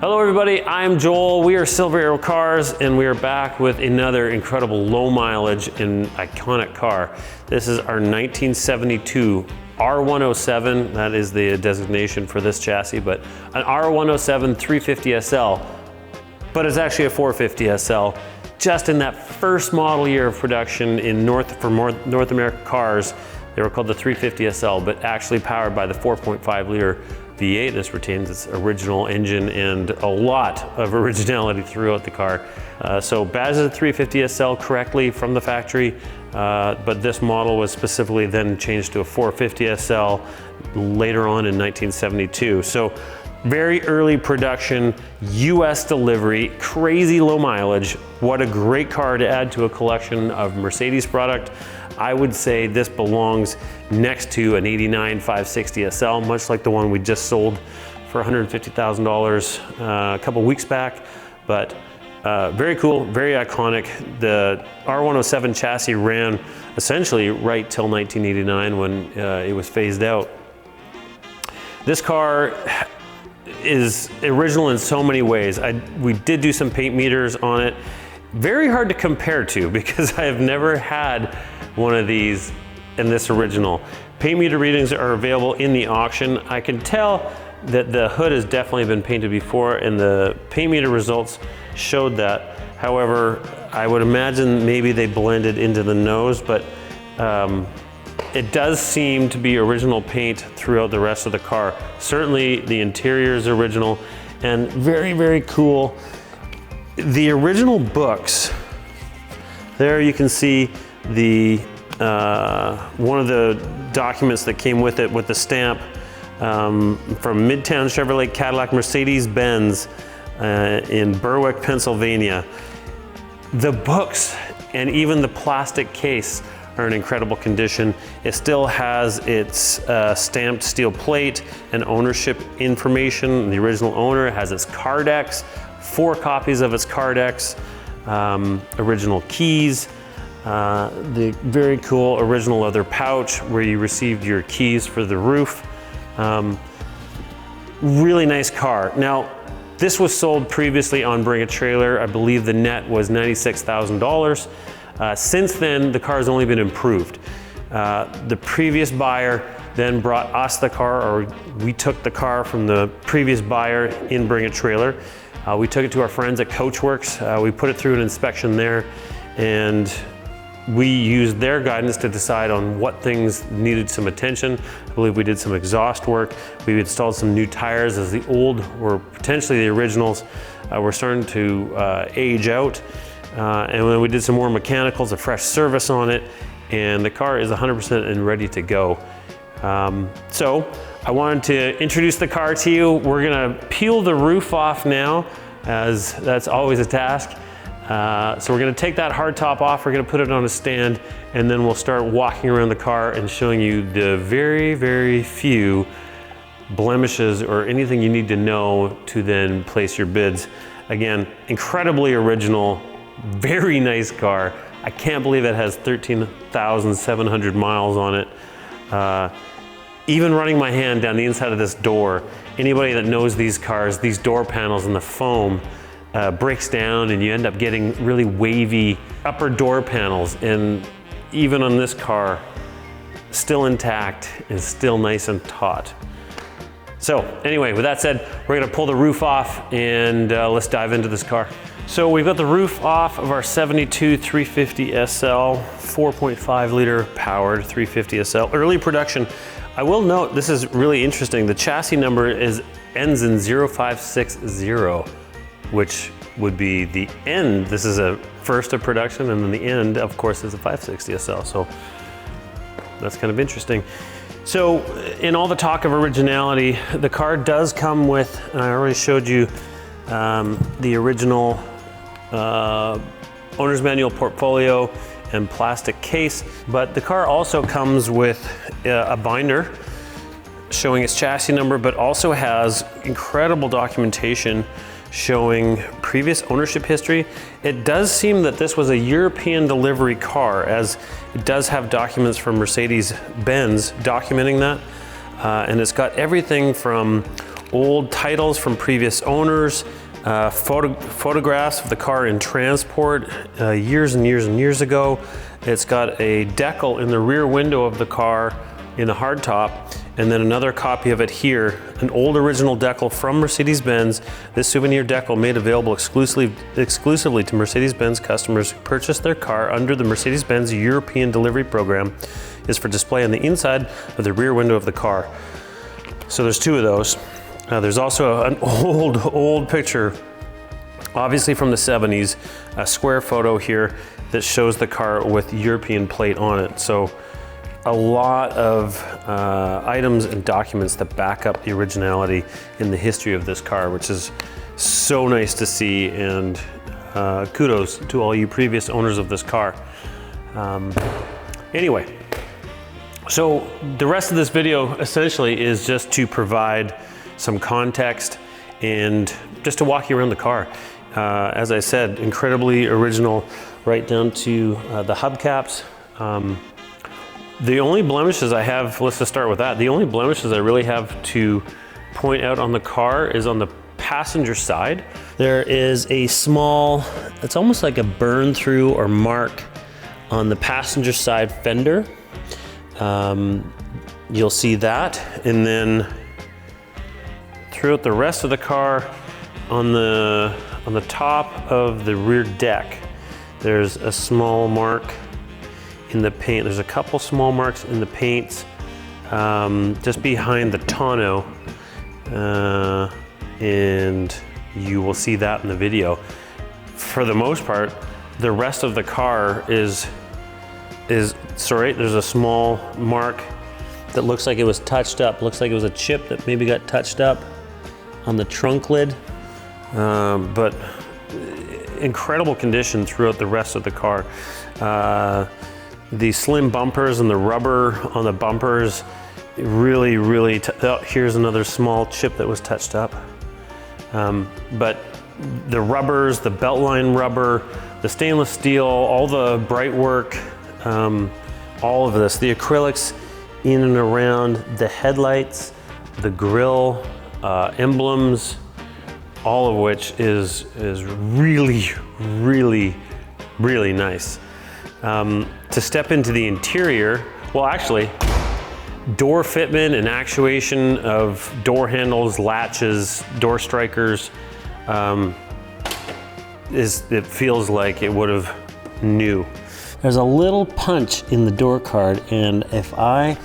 Hello everybody, I'm Joel. We are Silver Arrow Cars and we are back with another incredible low mileage and iconic car. This is our 1972 R107, that is the designation for this chassis, but an R107 350 SL, but it's actually a 450 SL. Just in that first model year of production in North America cars, they were called the 350 SL, but actually powered by the 4.5 liter V8. This retains its original engine and a lot of originality throughout the car. So badged as a 350 SL correctly from the factory, but this model was specifically then changed to a 450 SL later on in 1972. So very early production, US delivery, crazy low mileage. What a great car to add to a collection of Mercedes product. I would say this belongs next to an 89 560 SL, much like the one we just sold for $150,000 a couple weeks back. But very cool, very iconic. The R107 chassis ran essentially right till 1989 when it was phased out. This car is original in so many ways. We did do some paint meters on it. Very hard to compare to because I have never had one of these in this original. Paint meter readings are available in the auction. I can tell that the hood has definitely been painted before and the paint meter results showed that. However, I would imagine maybe they blended into the nose, but it does seem to be original paint throughout the rest of the car. Certainly the interior is original and very, very cool. The original books, there you can see the one of the documents that came with it with the stamp from Midtown Chevrolet Cadillac Mercedes Benz in Berwick, Pennsylvania. The books and even the plastic case are in incredible condition. It still has its stamped steel plate and ownership information. The original owner has its Cardex, 4 copies of its Cardex, original keys, the very cool original leather pouch where you received your keys for the roof. Really nice car. Now, this was sold previously on Bring a Trailer. I believe the net was $96,000. Since then, the car has only been improved. The previous buyer then brought us the car, or we took the car from the previous buyer in Bring a Trailer. We took it to our friends at Coachworks. We put it through an inspection there, and we used their guidance to decide on what things needed some attention. I believe we did some exhaust work. We installed some new tires as the old, or potentially the originals, were starting to age out. And then we did some more mechanicals, a fresh service on it, and the car is 100% and ready to go. So I wanted to introduce the car to you. We're gonna peel the roof off now, as that's always a task. So we're gonna take that hard top off, we're gonna put it on a stand, and then we'll start walking around the car and showing you the very, very few blemishes or anything you need to know to then place your bids. Again, incredibly original, very nice car. I can't believe it has 13,700 miles on it. Even running my hand down the inside of this door, anybody that knows these cars, these door panels and the foam breaks down and you end up getting really wavy upper door panels. And even on this car, still intact and still nice and taut. So anyway, with that said, we're gonna pull the roof off and let's dive into this car. So we've got the roof off of our 72 350 SL, 4.5 liter powered 350 SL, early production. I will note, this is really interesting, the chassis number ends in 0560, which would be the end. This is a first of production, and then the end, of course, is a 560 SL, so that's kind of interesting. So in all the talk of originality, the car does come with, and I already showed you the original owner's manual portfolio and plastic case, but the car also comes with a binder showing its chassis number, but also has incredible documentation showing previous ownership history. It does seem that this was a European delivery car, as it does have documents from Mercedes-Benz documenting that. And it's got everything from old titles from previous owners, photographs of the car in transport years and years and years ago. It's got a decal in the rear window of the car in the hardtop, and then another copy of it here, an old original decal from Mercedes-Benz. This souvenir decal made available exclusively to Mercedes-Benz customers who purchased their car under the Mercedes-Benz European delivery program, is for display on the inside of the rear window of the car. So there's two of those. There's also an old picture, obviously from the 70s, a square photo here that shows the car with European plate on it. So a lot of items and documents that back up the originality in the history of this car, which is so nice to see, and kudos to all you previous owners of this car. Anyway, so the rest of this video essentially is just to provide some context and just to walk you around the car. As I said, incredibly original, right down to the hubcaps. The only blemishes I have, let's just start with that. The only blemishes I really have to point out on the car is on the passenger side. There is a small, it's almost like a burn through or mark on the passenger side fender. You'll see that. And then throughout the rest of the car, on the top of the rear deck, there's a small mark in the paint. There's a couple small marks in the paints just behind the tonneau, and you will see that in the video. For the most part, the rest of the car is sorry, there's a small mark that looks like it was touched up. Looks like it was a chip that maybe got touched up on the trunk lid, but incredible condition throughout the rest of the car. The slim bumpers and the rubber on the bumpers, really, oh, here's another small chip that was touched up. But the rubbers, the beltline rubber, the stainless steel, all the bright work, all of this, the acrylics in and around the headlights, the grille, emblems, all of which is really, really nice. To step into the interior, well, actually, door fitment and actuation of door handles, latches, door strikers, it feels like it would have new. There's a little punch in the door card, and if I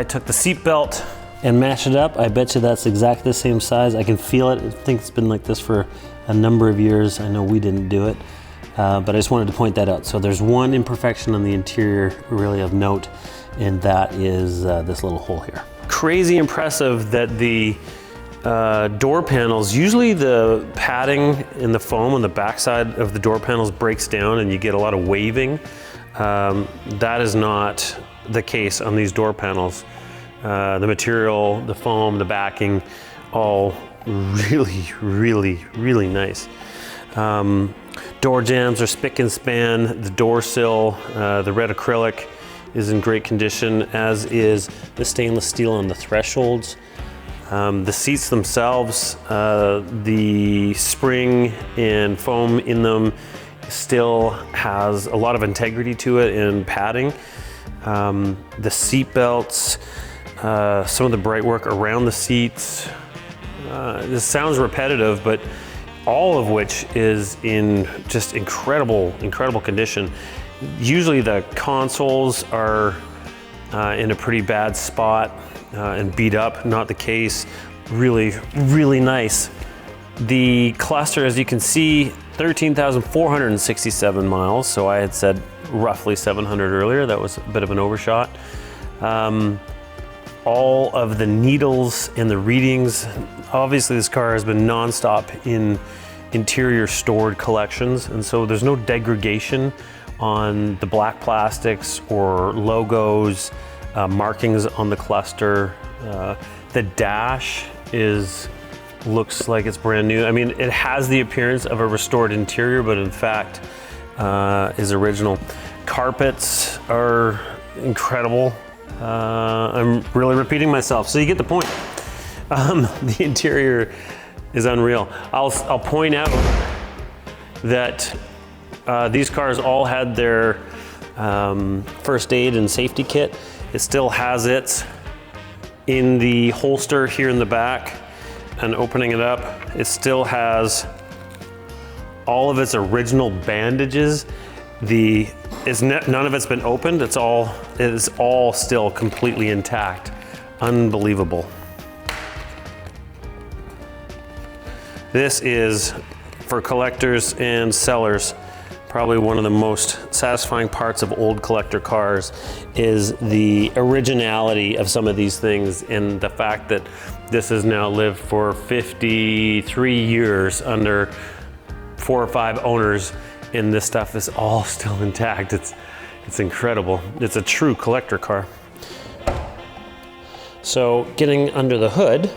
took the seat belt and matched it up, I bet you that's exactly the same size. I can feel it. I think it's been like this for a number of years. I know we didn't do it. But I just wanted to point that out. So there's one imperfection on the interior really of note, and that is this little hole here. Crazy impressive that the door panels, usually the padding in the foam on the backside of the door panels breaks down and you get a lot of waving. That is not the case on these door panels. The material, the foam, the backing, all really nice. Door jambs are spick and span. The door sill, the red acrylic is in great condition, as is the stainless steel on the thresholds. The seats themselves, the spring and foam in them still has a lot of integrity to it and padding. The seat belts, some of the bright work around the seats. This sounds repetitive, but all of which is in just incredible condition. Usually the consoles are in a pretty bad spot and beat up. Not the case. Really nice. The cluster, as you can see, 13,467 miles. So I had said roughly 700 earlier. That was a bit of an overshot. All of the needles and the readings. Obviously this car has been nonstop in interior stored collections, and so there's no degradation on the black plastics or logos, markings on the cluster. The dash looks like it's brand new. I mean, it has the appearance of a restored interior, but in fact is original. Carpets are incredible. I'm really repeating myself, so you get the point. The interior is unreal. I'll point out that these cars all had their first aid and safety kit. It still has it in the holster here in the back, and opening it up, it still has all of its original bandages. None of it's been opened. It is all still completely intact. Unbelievable. This is, for collectors and sellers, probably one of the most satisfying parts of old collector cars is the originality of some of these things, and the fact that this has now lived for 53 years under 4 or 5 owners, and this stuff is all still intact. It's incredible. It's a true collector car. So getting under the hood,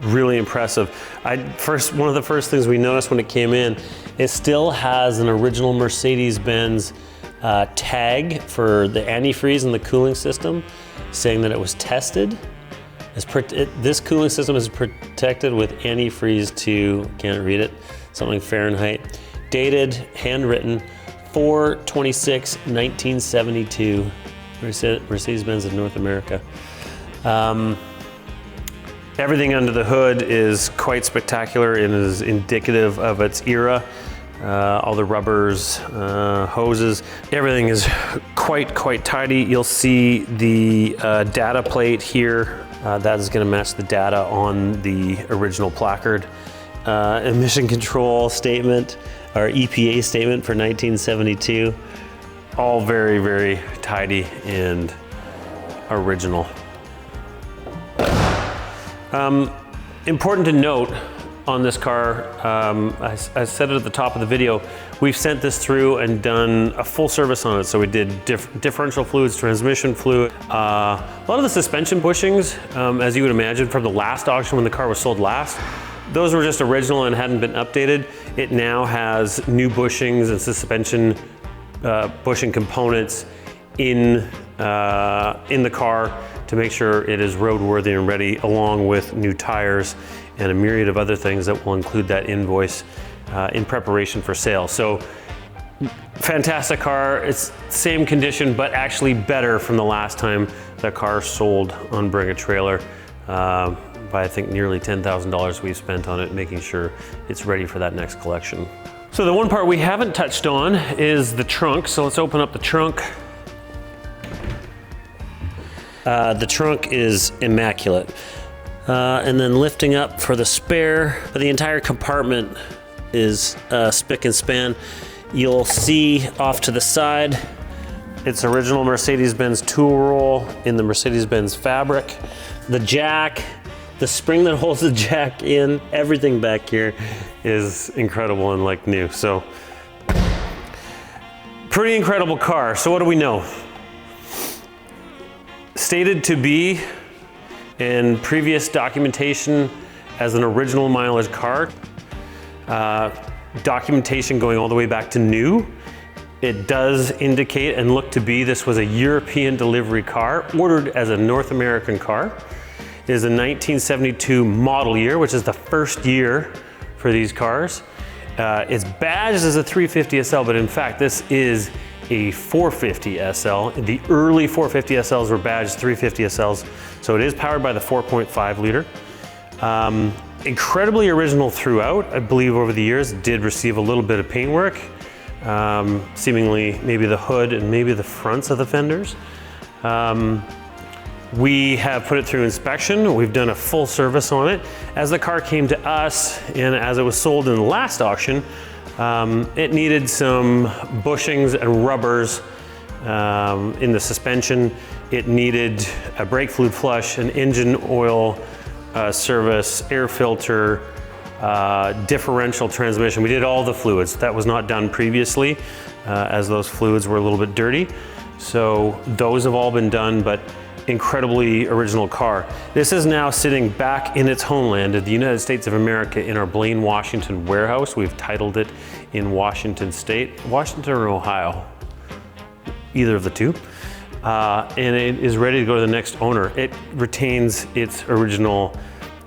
really impressive. One of the first things we noticed when it came in, it still has an original Mercedes-Benz tag for the antifreeze and the cooling system, saying that it was tested. This cooling system is protected with antifreeze to, can't read it, something Fahrenheit. Dated, handwritten, 4/26/1972, Mercedes-Benz of North America. Everything under the hood is quite spectacular and is indicative of its era. All the rubbers, hoses, everything is quite tidy. You'll see the data plate here. That is going to match the data on the original placard. Emission control statement, or EPA statement for 1972. All very tidy and original. Important to note on this car, I said it at the top of the video, we've sent this through and done a full service on it. So we did differential fluids, transmission fluid, a lot of the suspension bushings, as you would imagine from the last auction when the car was sold last, those were just original and hadn't been updated. It now has new bushings and suspension bushing components in the car to make sure it is roadworthy and ready, along with new tires and a myriad of other things that will include that invoice in preparation for sale. So fantastic car. It's same condition, but actually better from the last time the car sold on Bring a Trailer. By I think nearly $10,000 we've spent on it, making sure it's ready for that next collection. So the one part we haven't touched on is the trunk. So let's open up the trunk. The trunk is immaculate. And then lifting up for the spare, the entire compartment is spick and span. You'll see off to the side, it's original Mercedes-Benz tool roll in the Mercedes-Benz fabric. The jack, the spring that holds the jack in, everything back here is incredible and like new. So, pretty incredible car. So what do we know? Stated to be in previous documentation as an original mileage car. Documentation going all the way back to new. It does indicate and look to be this was a European delivery car, ordered as a North American car. It is a 1972 model year, which is the first year for these cars. It's badged as a 350 SL, but in fact, this is a 450 SL. The early 450 SLs were badged 350 SLs, so it is powered by the 4.5 liter. Incredibly original throughout. I believe over the years it did receive a little bit of paintwork, seemingly maybe the hood and maybe the fronts of the fenders. We have put it through inspection. We've done a full service on it. As the car came to us and as it was sold in the last auction, it needed some bushings and rubbers in the suspension. It needed a brake fluid flush, an engine oil service, air filter, differential transmission. We did all the fluids. That was not done previously, as those fluids were a little bit dirty. So those have all been done, but incredibly original car. This is now sitting back in its homeland of the United States of America in our Blaine, Washington warehouse. We've titled it in Washington State, Washington or Ohio, either of the two. and it is ready to go to the next owner. It retains its original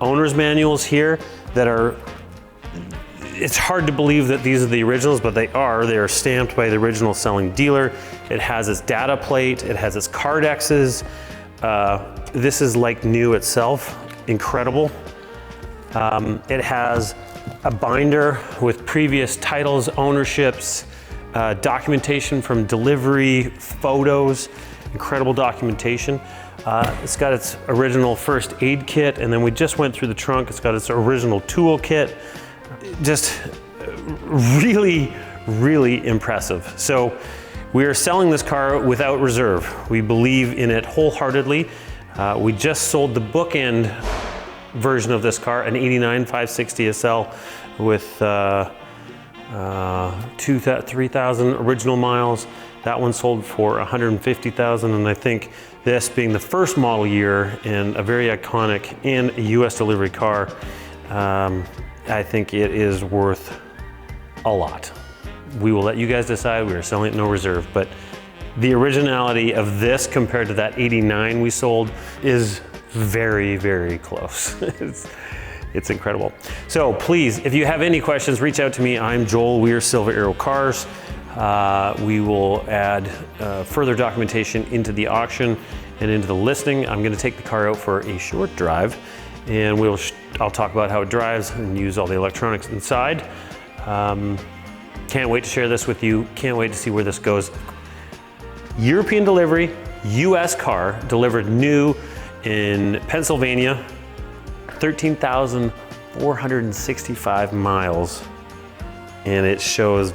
owner's manuals here that are, it's hard to believe that these are the originals, but they are. They are stamped by the original selling dealer. It has its data plate, it has its card X's. This is like new itself, incredible. It has a binder with previous titles, ownerships, documentation from delivery, photos, incredible documentation. It's got its original first aid kit, and then we just went through the trunk. It's got its original tool kit. Just really, really impressive. So we are selling this car without reserve. We believe in it wholeheartedly. We just sold the bookend version of this car, an 89 560 SL with 3,000 original miles. That one sold for 150,000, and I think this being the first model year and a very iconic and a US delivery car, I think it is worth a lot. We will let you guys decide. We are selling it no reserve, but the originality of this compared to that 89 we sold is very, very close. It's incredible. So please, if you have any questions, reach out to me. I'm Joel, we are Silver Arrow Cars. We will add further documentation into the auction and into the listing. I'm gonna take the car out for a short drive, and I'll talk about how it drives and use all the electronics inside. Can't wait to share this with you. Can't wait to see where this goes. European delivery, US car, delivered new in Pennsylvania, 13,465 miles, and it shows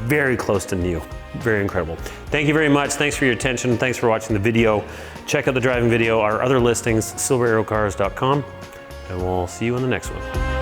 very close to new. Very incredible. Thank you very much. Thanks for your attention. Thanks for watching the video. Check out the driving video, our other listings, silverarrowcars.com, and we'll see you in the next one.